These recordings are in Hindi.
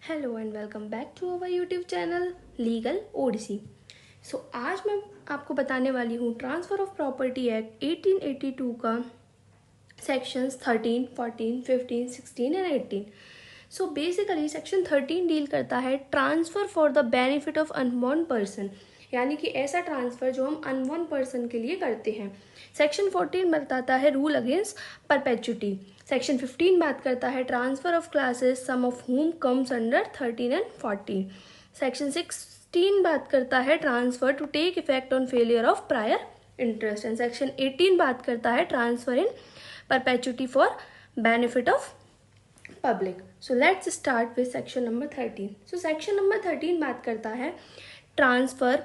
Hello and welcome back to our YouTube channel Legal Odyssey. आज मैं आपको बताने वाली हूँ ट्रांसफ़र ऑफ प्रॉपर्टी एक्ट 1882 का sections 13, 14, 15, 16 and 18। Basically section 13 deal करता है transfer for the benefit of unborn person, यानी कि ऐसा ट्रांसफ़र जो हम अनबॉर्न पर्सन के लिए करते हैं। सेक्शन 14 बताता है रूल अगेंस्ट परपेचुटी। सेक्शन 15 बात करता है transfer of classes some of whom comes under 13 and 14। Section 16 बात करता है transfer to take effect on failure of prior interest and section 18 बात करता है transfer in perpetuity for benefit of public. Let's start with section number 13। Section number 13 बात करता है transfer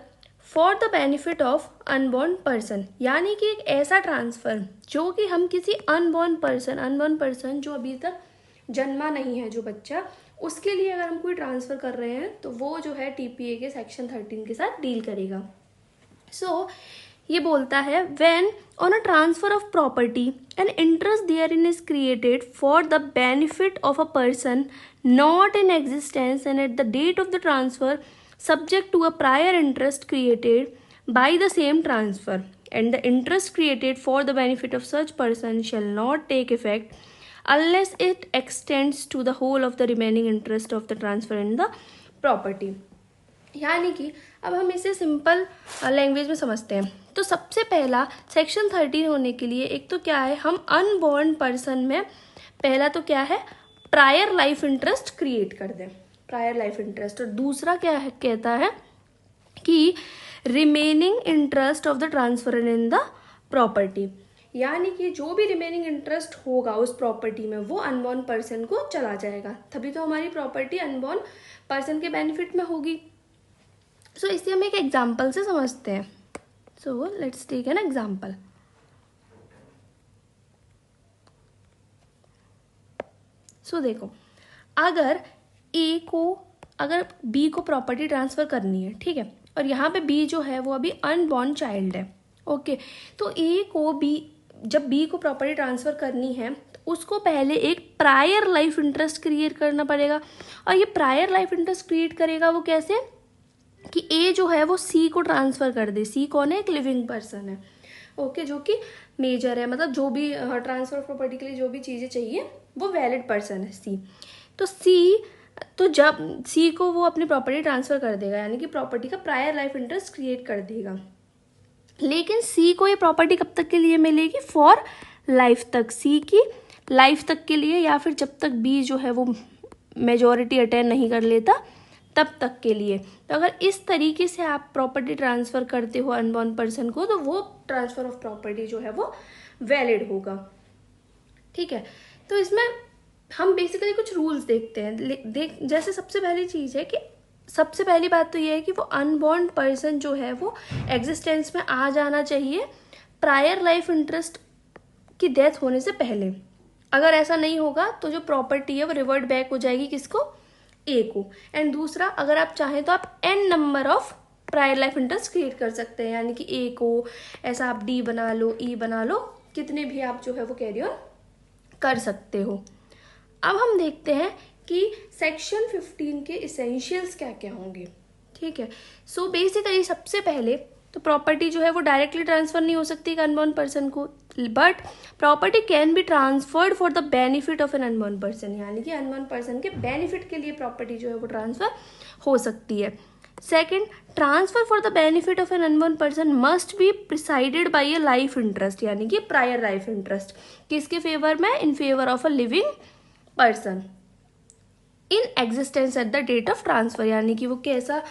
for the benefit of unborn person, यानी कि एक ऐसा ट्रांसफ़र जो कि हम किसी अनबॉर्न पर्सन जो अभी तक जन्मा नहीं है, जो बच्चा, उसके लिए अगर हम कोई ट्रांसफ़र कर रहे हैं तो वो जो है टीपीए के सेक्शन 13 के साथ डील करेगा। ये बोलता है when on a transfer of property an interest therein is created for the benefit of a person not in existence and at the date of the transfer subject to a prior interest created by the same transfer, and the interest created for the benefit of such person shall not take effect unless it extends to the whole of the remaining interest of the transfer in the property। यानी कि अब हम इसे सिंपल लैंग्वेज में समझते हैं। तो सबसे पहला सेक्शन 13 होने के लिए एक तो क्या है, हम अनबॉर्न पर्सन में पहला तो क्या है, प्रायर लाइफ इंटरेस्ट क्रिएट कर दें, प्रायर लाइफ इंटरेस्ट। और दूसरा क्या है, कहता है कि remaining interest of the transfer in the property, यानी कि जो भी रिमेनिंग इंटरेस्ट होगा उस प्रॉपर्टी में वो अनबॉर्न पर्सन को चला जाएगा, तभी तो हमारी प्रॉपर्टी अनबॉर्न पर्सन के बेनिफिट में होगी। इसे हम एक एग्जाम्पल से समझते हैं। Let's take an example. देखो, अगर बी को प्रॉपर्टी ट्रांसफर करनी है, ठीक है, और यहाँ पे बी जो है वो अभी अनबॉर्न चाइल्ड है, ओके। तो जब बी को प्रॉपर्टी ट्रांसफर करनी है तो उसको पहले एक प्रायर लाइफ इंटरेस्ट क्रिएट करना पड़ेगा। और ये प्रायर लाइफ इंटरेस्ट क्रिएट करेगा वो कैसे, कि ए जो है वो सी को ट्रांसफर कर दे। सी कौन है, एक लिविंग पर्सन है, ओके, जो कि मेजर है, मतलब जो भी ट्रांसफर ऑफ प्रॉपर्टी के लिए जो भी चीज़ें चाहिए वो वैलिड पर्सन है सी। तो जब सी को वो अपनी प्रॉपर्टी ट्रांसफर कर देगा, यानी कि प्रॉपर्टी का प्रायर लाइफ इंटरेस्ट क्रिएट कर देगा, लेकिन सी को ये प्रॉपर्टी कब तक के लिए मिलेगी, फॉर लाइफ तक, सी की लाइफ तक के लिए, या फिर जब तक बी जो है वो मेजॉरिटी अटेन नहीं कर लेता तब तक के लिए। तो अगर इस तरीके से आप प्रॉपर्टी ट्रांसफ़र करते हो अनबॉर्न पर्सन को, तो वो ट्रांसफ़र ऑफ प्रॉपर्टी जो है वो वैलिड होगा, ठीक है। तो इसमें हम बेसिकली कुछ रूल्स देखते हैं। जैसे सबसे पहली चीज़ है कि सबसे पहली बात तो ये है कि वो अनबॉर्न पर्सन जो है वो एग्जिस्टेंस में आ जाना चाहिए प्रायर लाइफ इंटरेस्ट की डेथ होने से पहले। अगर ऐसा नहीं होगा तो जो प्रॉपर्टी है वो रिवर्ट बैक हो जाएगी किसको, ए को। एंड दूसरा, अगर आप चाहें तो आप an number of prior life interest create कर सकते हैं, यानी कि ए को ऐसा आप डी बना लो, ई बना लो, कितने भी आप जो है वो कैरी ऑन कर सकते हो। अब हम देखते हैं कि सेक्शन 15 के इसेंशियल्स क्या क्या होंगे, ठीक है। बेसिकली सबसे पहले तो प्रॉपर्टी जो है वो डायरेक्टली ट्रांसफर नहीं हो सकती एक अनबॉर्न पर्सन को, but property can be transferred for the benefit of an unborn person, यानी कि अनबॉर्न पर्सन के बेनिफिट के लिए प्रॉपर्टी जो है वो ट्रांसफर हो सकती है। Second, transfer for the benefit of an unborn person must be preceded by a life interest, यानी कि प्रायर लाइफ इंटरेस्ट, किसके फेवर में, in favour of a living person in existence at the date of transfer, यानी कि वो कैसा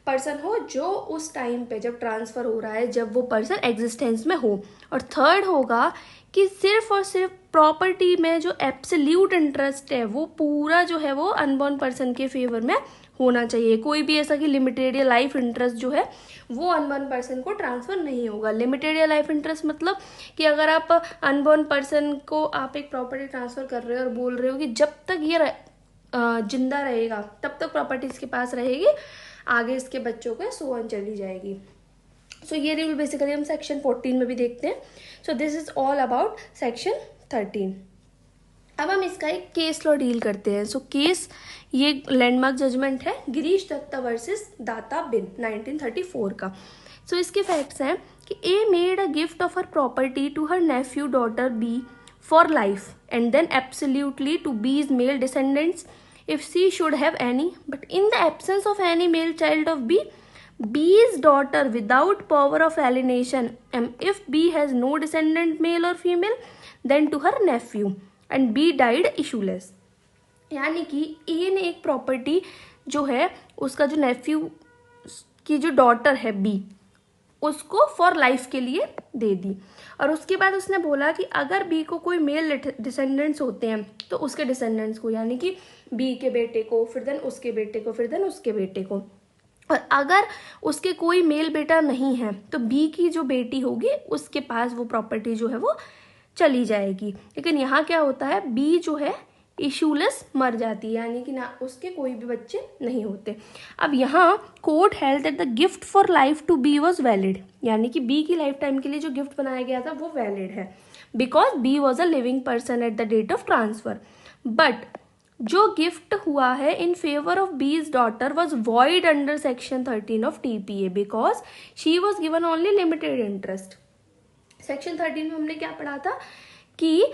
पर्सन हो जो उस टाइम पे जब ट्रांसफर हो रहा है जब वो पर्सन एग्जिस्टेंस में हो। और थर्ड होगा कि सिर्फ और सिर्फ प्रॉपर्टी में जो एब्सोल्यूट इंटरेस्ट है वो पूरा जो है वो अनबॉर्न पर्सन के फेवर में होना चाहिए। कोई भी ऐसा कि लिमिटेड या लाइफ इंटरेस्ट जो है वो अनबॉर्न पर्सन को ट्रांसफर नहीं होगा। लिमिटेड या लाइफ इंटरेस्ट मतलब कि अगर आप अनबॉर्न पर्सन को आप एक प्रॉपर्टी ट्रांसफर कर रहे हो और बोल रहे हो कि जब तक ये जिंदा रहेगा तब तक प्रॉपर्टी इसके पास रहेगी, आगे इसके बच्चों को सो ऑन चली जाएगी। ये रूल बेसिकली हम सेक्शन 14 में भी देखते हैं। This is all about section 13। अब हम इसका एक केस लॉ डील करते हैं। सो केस, ये लैंडमार्क जजमेंट है गिरीश दत्ता वर्सेस दाता बिन 1934 का। सो इसके फैक्ट्स हैं कि A made a gift of her property to her nephew daughter B for life and then absolutely to B's male descendants if she should have any, but in the absence of any male child of B, B's daughter without power of alienation, and if B has no descendant male or female, then to her nephew, and B died issueless। यानी कि ए ने एक प्रॉपर्टी जो है उसका जो नेफ्यू की जो डॉटर है बी, उसको फॉर लाइफ के लिए दे दी, और उसके बाद उसने बोला कि अगर बी को कोई मेल डिसेंडेंट्स होते हैं तो उसके डिसेंडेंट्स को, यानी कि बी के बेटे को, फिर देन उसके बेटे को, फिर देन उसके बेटे को, और अगर उसके कोई मेल बेटा नहीं है तो बी की जो बेटी होगी उसके पास वो प्रॉपर्टी जो है वो चली जाएगी। लेकिन यहाँ क्या होता है, बी जो है इशूलेस मर जाती है, यानी कि ना उसके कोई भी बच्चे नहीं होते। अब यहाँ court held that the gift for life to be was valid, यानी कि बी की लाइफ टाइम के लिए जो गिफ्ट बनाया गया था वो वैलिड है, because B was a living person at the date of transfer. But जो गिफ्ट हुआ है in favour of B's daughter was void under section 13 of TPA because she was given only limited interest. Section 13 में हमने क्या पढ़ा था कि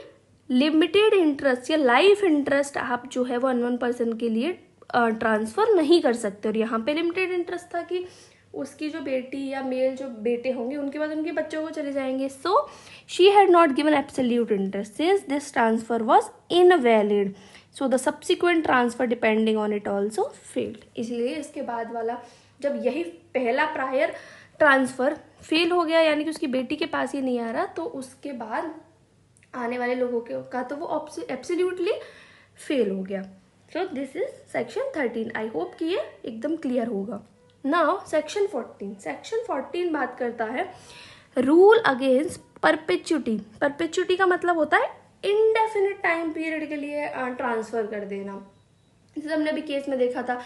लिमिटेड इंटरेस्ट या लाइफ इंटरेस्ट आप जो है वो अनवन पर्सन के लिए ट्रांसफर नहीं कर सकते, और यहाँ पे लिमिटेड इंटरेस्ट था कि उसकी जो बेटी या मेल जो बेटे होंगे उनके बाद उनके बच्चों को चले जाएंगे। So she had not given absolute interest since this transfer was invalid, so the subsequent transfer depending on it also failed. इसलिए इसके बाद वाला जब यही पहला प्रायर ट्रांसफर फेल हो गया, यानी कि उसकी बेटी के पास ही नहीं आ रहा, तो उसके बाद आने वाले लोगों के का तो वो एब्सोल्युटली फेल हो गया। So this is section 13। I hope कि ये एकदम क्लियर होगा। Now section 14। सेक्शन 14 बात करता है रूल अगेंस्ट परपेचुटी। परपेचुटी का मतलब होता है इनडेफिनिट टाइम पीरियड के लिए ट्रांसफर कर देना। जैसे हमने अभी केस में देखा था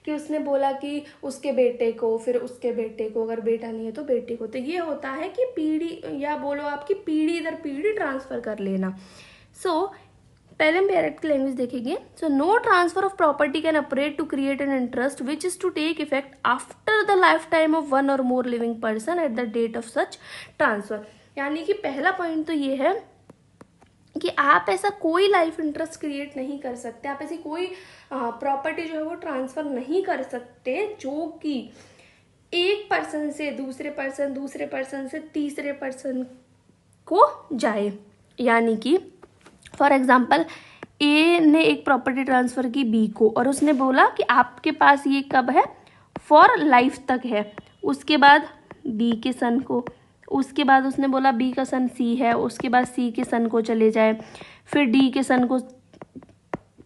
कि उसने बोला कि उसके बेटे को, फिर उसके बेटे को, अगर बेटा नहीं है तो बेटे को, तो ये होता है कि पीढ़ी या बोलो आपकी पीढ़ी दर पीढ़ी ट्रांसफर कर लेना। सो पहले हम डायरेक्ट लैंग्वेज देखेंगे। So no transfer of property can operate to create an interest which is to take effect after the lifetime of one or more living person at the date of such transfer. यानी कि पहला पॉइंट तो ये है कि आप ऐसा कोई लाइफ इंटरेस्ट क्रिएट नहीं कर सकते, आप ऐसी कोई प्रॉपर्टी जो है वो ट्रांसफर नहीं कर सकते जो कि एक पर्सन से दूसरे पर्सन, दूसरे पर्सन से तीसरे पर्सन को जाए। यानी कि फॉर एग्जांपल ए ने एक प्रॉपर्टी ट्रांसफर की बी को, और उसने बोला कि आपके पास ये कब है, फॉर लाइफ तक है। उसके बाद बी के सन को, उसके बाद उसने बोला बी का सन सी है, उसके बाद सी के सन को चले जाए, फिर डी के सन को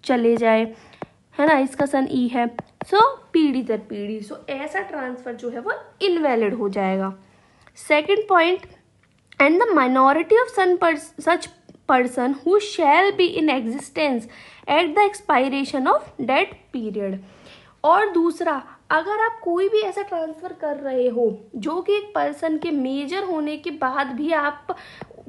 चले जाए, है ना, इसका सन ई है। सो पीढ़ी दर पीढ़ी, सो ऐसा ट्रांसफर जो है वो इनवैलिड हो जाएगा। Second point, and the minority of such person who shall be in existence at the expiration of date period. और दूसरा, अगर आप कोई भी ऐसा ट्रांसफर कर रहे हो जो कि एक पर्सन के मेजर होने के बाद भी आप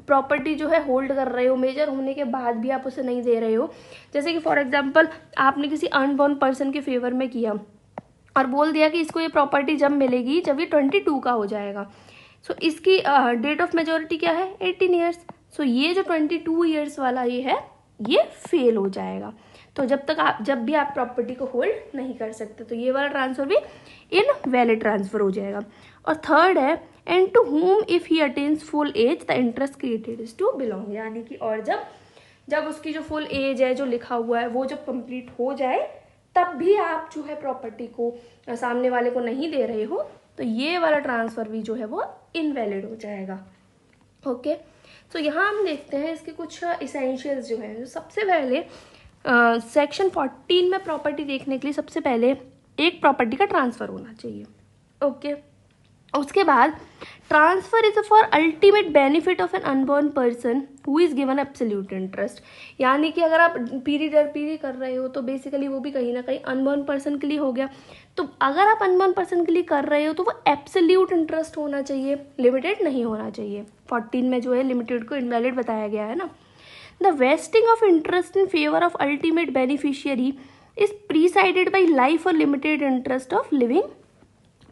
प्रॉपर्टी जो है होल्ड कर रहे हो, मेजर होने के बाद भी आप उसे नहीं दे रहे हो, जैसे कि फॉर एग्जांपल आपने किसी अनबॉर्न पर्सन के फेवर में किया और बोल दिया कि इसको ये प्रॉपर्टी जब मिलेगी जब ये 22 का हो जाएगा। सो इसकी डेट ऑफ मेजोरिटी क्या है, 18 ईयर्स। सो ये जो 22 ईयर्स वाला ये है, ये फेल हो जाएगा। तो जब भी आप प्रॉपर्टी को होल्ड नहीं कर सकते, तो ये वाला ट्रांसफर भी इनवैलिड ट्रांसफर हो जाएगा। और थर्ड है, and to whom if he attains full age the interest created is to belong। यानी कि और जब उसकी जो फुल एज है जो लिखा हुआ है वो जब कंप्लीट हो जाए तब भी आप जो है प्रॉपर्टी को सामने वाले को नहीं दे रहे हो, तो ये वाला ट्रांसफर भी जो है वो इनवैलिड हो जाएगा। ओके, तो यहाँ हम देखते हैं इसके कुछ इसेंशियल्स जो है। सबसे पहले सेक्शन 14 में प्रॉपर्टी देखने के लिए सबसे पहले एक प्रॉपर्टी का ट्रांसफर होना चाहिए। ओके, उसके बाद transfer is for ultimate benefit of an unborn person who is given absolute interest. यानी कि अगर आप पीढ़ी दर पीढ़ी कर रहे हो तो बेसिकली वो भी कहीं ना कहीं अनबॉर्न पर्सन के लिए हो गया। तो अगर आप अनबॉर्न पर्सन के लिए कर रहे हो तो वो एब्सोल्यूट इंटरेस्ट होना चाहिए, लिमिटेड नहीं होना चाहिए। 14 में जो है लिमिटेड को इनवैलिड बताया गया है ना। The vesting of interest in favour of ultimate beneficiary is preceded by life or limited interest of living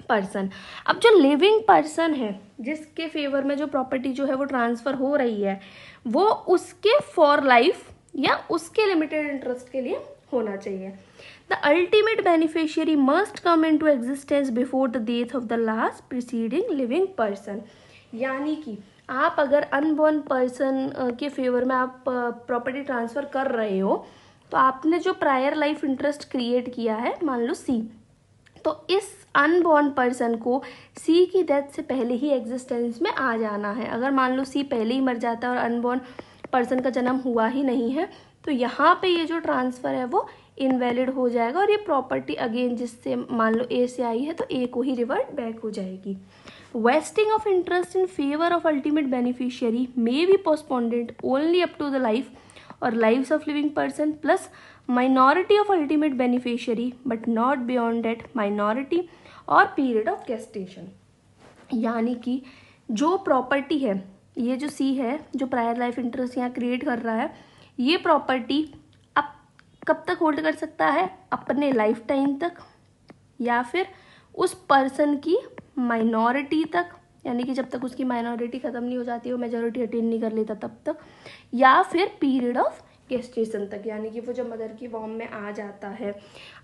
person. अब जो लिविंग पर्सन है जिसके फेवर में जो प्रॉपर्टी जो है वो ट्रांसफर हो रही है, वो उसके फॉर लाइफ या उसके लिमिटेड इंटरेस्ट के लिए होना चाहिए। The ultimate beneficiary must come into existence before the death of the last preceding living person. यानी कि आप अगर अनबॉर्न पर्सन के फेवर में आप प्रॉपर्टी ट्रांसफर कर रहे हो, तो आपने जो प्रायर लाइफ इंटरेस्ट क्रिएट किया है, मान लो सी, तो इस अनबॉर्न पर्सन को सी की डेथ से पहले ही एग्जिस्टेंस में आ जाना है। अगर मान लो सी पहले ही मर जाता है और अनबॉर्न पर्सन का जन्म हुआ ही नहीं है, तो यहाँ पे ये जो ट्रांसफ़र है वो इनवैलिड हो जाएगा और ये प्रॉपर्टी अगेन जिससे मान लो ए से आई है तो ए को ही रिवर्ट बैक हो जाएगी। Vesting of interest in favour of ultimate beneficiary may be postponed only up to the life or lives of living person plus minority of ultimate beneficiary but not beyond that minority or period of gestation। यानी कि जो प्रॉपर्टी है, ये जो सी है जो प्रायर लाइफ इंटरेस्ट यहाँ क्रिएट कर रहा है, ये प्रॉपर्टी अब कब तक होल्ड कर सकता है, अपने लाइफ टाइम तक, या फिर उस पर्सन की माइनॉरिटी तक, यानी कि जब तक उसकी माइनॉरिटी ख़त्म नहीं हो जाती, वो मेजॉरिटी अटेन नहीं कर लेता तब तक, या फिर पीरियड ऑफ गेस्टेशन तक, यानी कि वो जब मदर की वॉर्म में आ जाता है,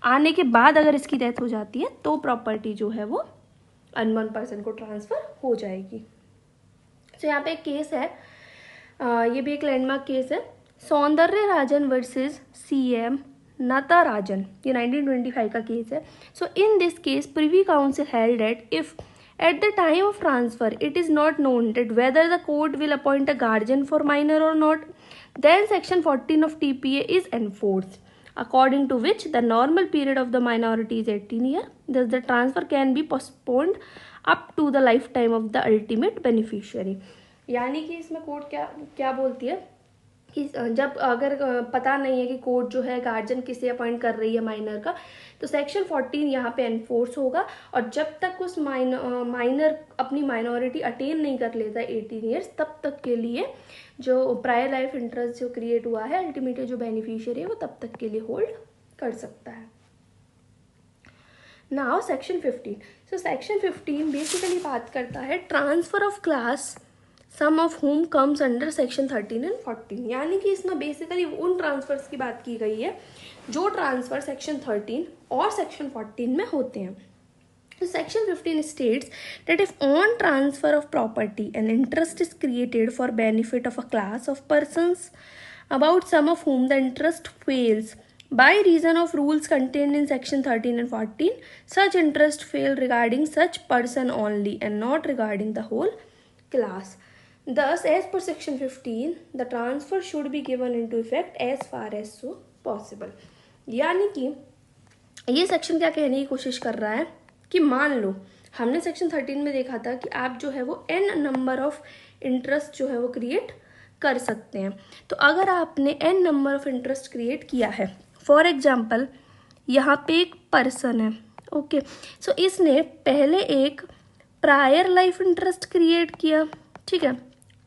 आने के बाद अगर इसकी डेथ हो जाती है तो प्रॉपर्टी जो है वो अनबॉर्न पर्सन को ट्रांसफ़र हो जाएगी। तो यहाँ पे एक केस है, ये भी एक लैंडमार्क केस है, सौंदर्य राजन वर्सेस CM नटराजन, ये 1925 का केस है। So in this case Privy Council held that if at the time of transfer it is not known that whether the court will appoint a guardian for minor or not, then section 14 of TPA is enforced, according to which the normal period of the minority is 18 years. Thus the transfer can be postponed up to the lifetime of the ultimate beneficiary। यानी कि इसमें कोर्ट क्या बोलती है कि जब अगर पता नहीं है कि कोर्ट जो है गार्जियन किसे अपॉइंट कर रही है माइनर का, तो सेक्शन 14 यहाँ पे एनफोर्स होगा, और जब तक उस माइनर अपनी माइनॉरिटी अटेन नहीं कर लेता 18 ईयर्स, तब तक के लिए जो प्रायर लाइफ इंटरेस्ट जो क्रिएट हुआ है अल्टीमेटली जो बेनिफिशियरी है वो तब तक के लिए होल्ड कर सकता है। Now section 15। So section 15 basically बात करता है transfer of class some of whom comes under section 13 and 14। यानी कि इसमें बेसिकली उन ट्रांसफर्स की बात की गई है जो ट्रांसफर सेक्शन 13 और सेक्शन 14 में होते हैं। तो section 15 states that if on transfer of property an interest is created for benefit of a class of persons about some of whom the interest fails by reason of rules contained in section 13 and 14, such interest fail regarding such person only and not regarding the whole class. Thus, as per section 15, the transfer should be given into effect as far as so possible। यानी कि ये सेक्शन क्या कहने की कोशिश कर रहा है कि मान लो हमने सेक्शन 13 में देखा था कि आप जो है वो n नंबर ऑफ इंटरेस्ट जो है वो क्रिएट कर सकते हैं। तो अगर आपने n number of interest create किया है, फॉर एग्जाम्पल यहाँ पे एक पर्सन है, ओके, सो इसने पहले एक प्रायर लाइफ इंटरेस्ट क्रिएट किया, ठीक है,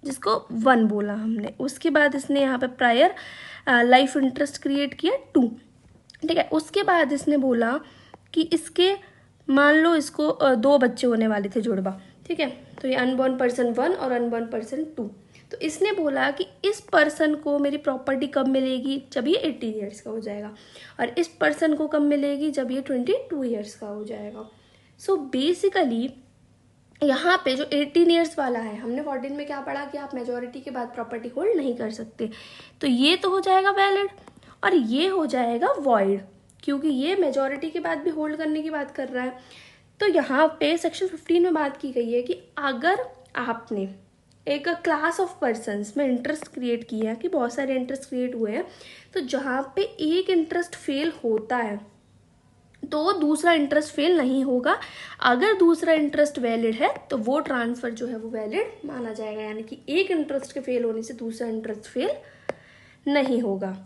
जिसको 1 बोला हमने, उसके बाद इसने यहाँ पे प्रायर लाइफ इंटरेस्ट क्रिएट किया 2, ठीक है, उसके बाद इसने बोला कि इसके मान लो इसको 2 बच्चे होने वाले थे जुड़वा, ठीक है, तो ये अनबॉर्न पर्सन 1 और अनबॉर्न पर्सन 2। तो इसने बोला कि इस पर्सन को मेरी प्रॉपर्टी कब मिलेगी, जब ये 18 ईयर्स का हो जाएगा, और इस पर्सन को कब मिलेगी, जब ये 22 ईयर्स का हो जाएगा। सो बेसिकली यहाँ पे जो 18 ईयर्स वाला है, हमने 14 में क्या पढ़ा कि आप मेजॉरिटी के बाद प्रॉपर्टी होल्ड नहीं कर सकते, तो ये तो हो जाएगा वैलिड और ये हो जाएगा वॉइड, क्योंकि ये मेजॉरिटी के बाद भी होल्ड करने की बात कर रहा है। तो यहाँ पे सेक्शन 15 में बात की गई है कि अगर आपने एक क्लास ऑफ पर्सन्स में इंटरेस्ट क्रिएट किया कि बहुत सारे इंटरेस्ट क्रिएट हुए हैं, तो जहाँ पे एक इंटरेस्ट फेल होता है तो दूसरा इंटरेस्ट फेल नहीं होगा। अगर दूसरा इंटरेस्ट वैलिड है तो वो ट्रांसफ़र जो है वो वैलिड माना जाएगा, यानी कि एक इंटरेस्ट के फेल होने से दूसरा इंटरेस्ट फेल नहीं होगा।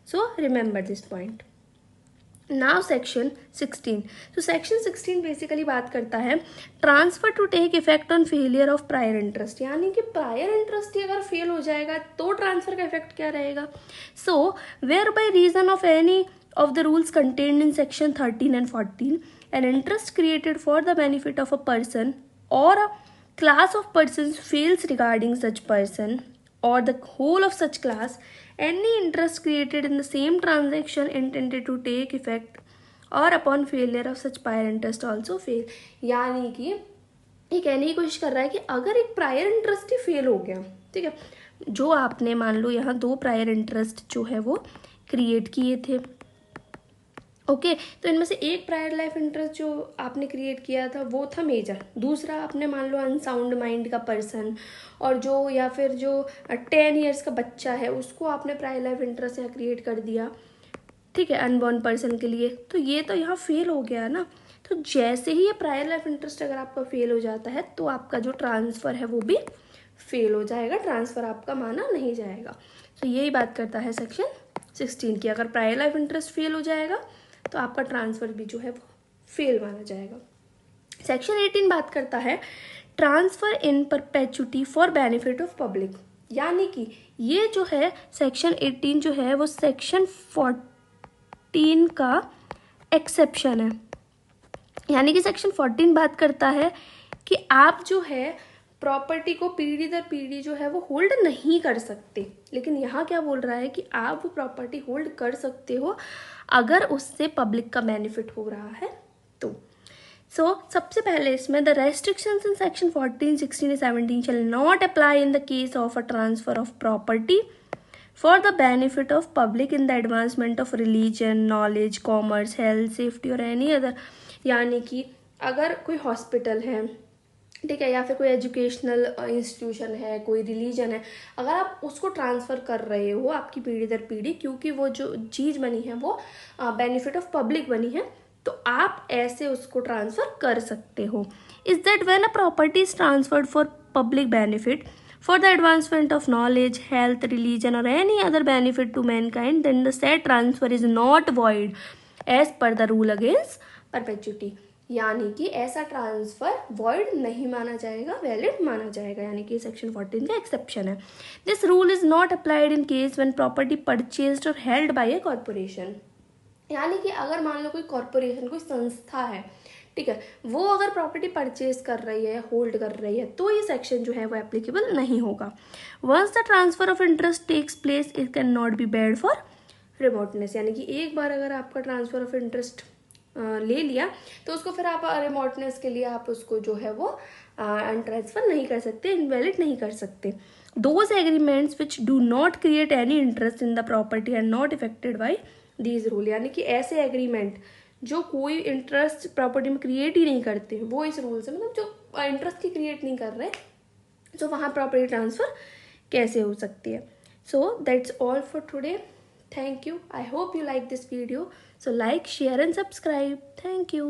So remember this point. Now section 16। तो सेक्शन 16 बेसिकली बात करता है transfer to take effect on failure of prior interest, यानी कि प्रायर इंटरेस्ट ही अगर फेल हो जाएगा तो ट्रांसफर का इफेक्ट क्या रहेगा। So where by reason of any of the rules contained in section 13 and 14, an interest created for the benefit of a person or a class of persons fails regarding such person or the whole of such class, any interest created in the same transaction intended to take effect or upon failure of such prior interest also fail। यानी कि ये कहने की कोशिश कर रहा है कि अगर एक प्रायर इंटरेस्ट ही फेल हो गया, ठीक है, जो आपने मान लो यहाँ 2 प्रायर इंटरेस्ट जो है वो क्रिएट किए थे, ओके तो इनमें से एक प्रायर लाइफ इंटरेस्ट जो आपने क्रिएट किया था वो था मेजर, दूसरा आपने मान लो अनसाउंड माइंड का पर्सन और जो या फिर जो 10 ईयर्स का बच्चा है उसको आपने प्रायर लाइफ इंटरेस्ट यहाँ क्रिएट कर दिया, ठीक है, अनबॉर्न पर्सन के लिए। तो ये तो यहाँ फेल हो गया ना। तो जैसे ही ये प्रायर लाइफ इंटरेस्ट अगर आपका फेल हो जाता है तो आपका जो ट्रांसफ़र है वो भी फेल हो जाएगा, ट्रांसफ़र आपका माना नहीं जाएगा। तो यही बात करता है सेक्शन 16 की, अगर प्रायर लाइफ इंटरेस्ट फेल हो जाएगा तो आपका ट्रांसफ़र भी जो है वो फेल माना जाएगा। सेक्शन 18 बात करता है transfer in perpetuity for benefit of public, यानी कि ये जो है सेक्शन 18 जो है वो सेक्शन 14 का एक्सेप्शन है। यानी कि सेक्शन 14 बात करता है कि आप जो है प्रॉपर्टी को पीढ़ी दर पीढ़ी जो है वो होल्ड नहीं कर सकते, लेकिन यहाँ क्या बोल रहा है कि आप वो प्रॉपर्टी होल्ड कर सकते हो अगर उससे पब्लिक का बेनिफिट हो रहा है तो। सबसे पहले इसमें the restrictions in section 14, 16 and 17 shall not apply in the case of a transfer of property for the benefit of public in the advancement of religion, knowledge, commerce, health, safety or any other। यानी कि अगर कोई हॉस्पिटल है, ठीक है, या फिर कोई एजुकेशनल इंस्टीट्यूशन है, कोई रिलीजन है, अगर आप उसको ट्रांसफ़र कर रहे हो आपकी पीढ़ी दर पीढ़ी क्योंकि वो जो चीज़ बनी है वो बेनिफिट ऑफ पब्लिक बनी है, तो आप ऐसे उसको ट्रांसफ़र कर सकते हो। Is that when a property is transferred for public benefit for the advancement of knowledge, health, religion or any other benefit to mankind, then the said transfer is not void as per the rule against perpetuity. यानी कि ऐसा ट्रांसफ़र वॉइड नहीं माना जाएगा, वैलिड माना जाएगा, यानी कि सेक्शन 14 का एक्सेप्शन है। This rule is not applied in case when property purchased और हेल्ड बाय ए कॉर्पोरेशन। यानी कि अगर मान लो कोई कॉर्पोरेशन, कोई संस्था है, ठीक है, वो अगर प्रॉपर्टी परचेज कर रही है, होल्ड कर रही है, तो ये सेक्शन जो है वो एप्लीकेबल नहीं होगा। Once the transfer of interest takes place it cannot be bad for remoteness. यानी कि एक बार अगर आपका ट्रांसफर ऑफ इंटरेस्ट ले लिया तो उसको फिर आप रिमोटनेस के लिए आप उसको जो है वो ट्रांसफर नहीं कर सकते, इनवैलिड नहीं कर सकते। Those agreements which do not create any interest in the property are not affected by these rule. यानी कि ऐसे एग्रीमेंट जो कोई इंटरेस्ट प्रॉपर्टी में क्रिएट ही नहीं करते वो इस रूल से, मतलब जो इंटरेस्ट ही क्रिएट नहीं कर रहे, तो वहाँ प्रॉपर्टी ट्रांसफ़र कैसे हो सकती है। So that's all for today. Thank you. I hope you like this video. So like, share and subscribe. Thank you.